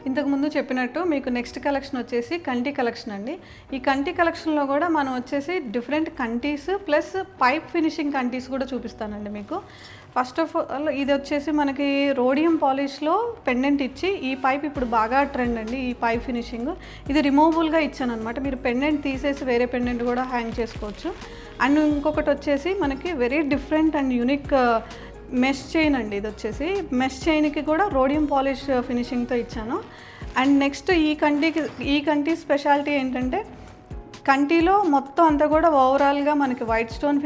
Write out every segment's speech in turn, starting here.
ఇంతకుముందు చెప్పినట్టు మీకు నెక్స్ట్ కలెక్షన్ వచ్చేసి కంటి కలెక్షన్ అండి. ఈ కంటి కలెక్షన్లో కూడా మనం వచ్చేసి డిఫరెంట్ కంటీస్ ప్లస్ పైప్ ఫినిషింగ్ కంటీస్ కూడా చూపిస్తానండి మీకు. ఫస్ట్ ఆఫ్ ఆల్ ఇది వచ్చేసి మనకి రోడియం పాలిష్లో పెండెంట్ ఇచ్చి, ఈ పైప్ ఇప్పుడు బాగా ట్రెండ్ అండి. ఈ పైప్ ఫినిషింగ్ ఇది రిమూవబుల్గా ఇచ్చాను అనమాట. మీరు పెండెంట్ తీసేసి వేరే పెండెంట్ కూడా హ్యాంగ్ చేసుకోవచ్చు. అండ్ ఇంకొకటి వచ్చేసి మనకి very different and unique mesh chain అండి. ఇది వచ్చేసి మెష్ చైన్కి కూడా రోడియం పాలిష్ ఫినిషింగ్తో ఇచ్చాను. అండ్ నెక్స్ట్ ఈ కంటి స్పెషాలిటీ ఏంటంటే, కంటిలో మొత్తం అంతా కూడా ఓవరాల్గా మనకి వైట్ స్టోన్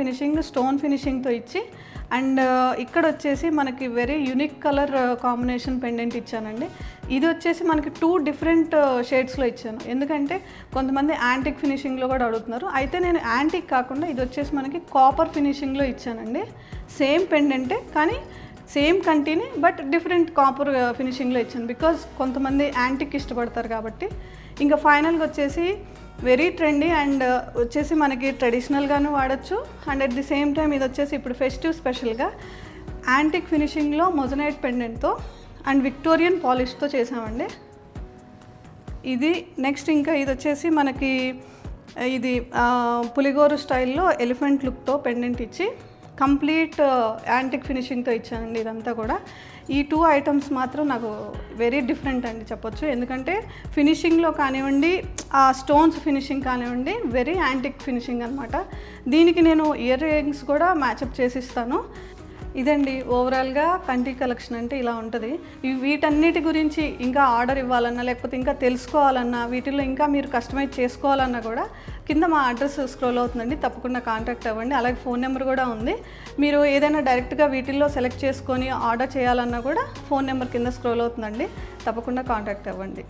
ఫినిషింగ్తో ఇచ్చి, అండ్ ఇక్కడ వచ్చేసి మనకి very unique colour combination pendant ఇచ్చానండి. ఇది వచ్చేసి మనకి 2 డిఫరెంట్ షేడ్స్లో ఇచ్చాను. ఎందుకంటే కొంతమంది యాంటిక్ ఫినిషింగ్లో కూడా అడుగుతున్నారు. అయితే నేను యాంటిక్ కాకుండా ఇది వచ్చేసి మనకి కాపర్ ఫినిషింగ్లో ఇచ్చానండి. సేమ్ పెండెంటే కానీ సేమ్ కంటిని బట్ డిఫరెంట్ కాపర్ ఫినిషింగ్లో ఇచ్చాను. బికాజ్ కొంతమంది యాంటిక్ ఇష్టపడతారు కాబట్టి. ఇంకా ఫైనల్గా వచ్చేసి వెరీ ట్రెండీ అండ్ వచ్చేసి మనకి ట్రెడిషనల్గాను వాడచ్చు. And at the same time ఇది వచ్చేసి ఇప్పుడు ఫెస్టివ్ స్పెషల్గా యాంటిక్ ఫినిషింగ్లో మొజనైట్ పెండెంట్తో అండ్ విక్టోరియన్ పాలిష్తో చేసామండి. ఇది నెక్స్ట్ ఇంకా ఇది వచ్చేసి మనకి ఇది పులిగోరు స్టైల్లో ఎలిఫెంట్ లుక్తో పెండెంట్ ఇచ్చి కంప్లీట్ యాంటిక్ ఫినిషింగ్తో ఇచ్చానండి. ఇదంతా కూడా ఈ 2 ఐటమ్స్ మాత్రం నాకు వెరీ డిఫరెంట్ అండి చెప్పొచ్చు. ఎందుకంటే ఫినిషింగ్లో కానివ్వండి, ఆ స్టోన్స్ ఫినిషింగ్ కానివ్వండి, వెరీ యాంటిక్ ఫినిషింగ్ అనమాట. దీనికి నేను ఇయర్ రింగ్స్ కూడా మ్యాచప్ చేసిస్తాను. ఇదండి ఓవరాల్గా కంటి కలెక్షన్ అంటే ఇలా ఉంటుంది. వీటన్నిటి గురించి ఇంకా ఆర్డర్ ఇవ్వాలన్నా, లేకపోతే ఇంకా తెలుసుకోవాలన్నా, వీటిల్లో ఇంకా మీరు కస్టమైజ్ చేసుకోవాలన్నా కూడా కింద మా అడ్రస్ స్క్రోల్ అవుతుందండి. తప్పకుండా కాంటాక్ట్ అవ్వండి. అలాగే ఫోన్ నెంబర్ కూడా ఉంది. మీరు ఏదైనా డైరెక్ట్గా వీటిల్లో సెలెక్ట్ చేసుకొని ఆర్డర్ చేయాలన్నా కూడా ఫోన్ నెంబర్ కింద స్క్రోల్ అవుతుందండి. తప్పకుండా కాంటాక్ట్ అవ్వండి.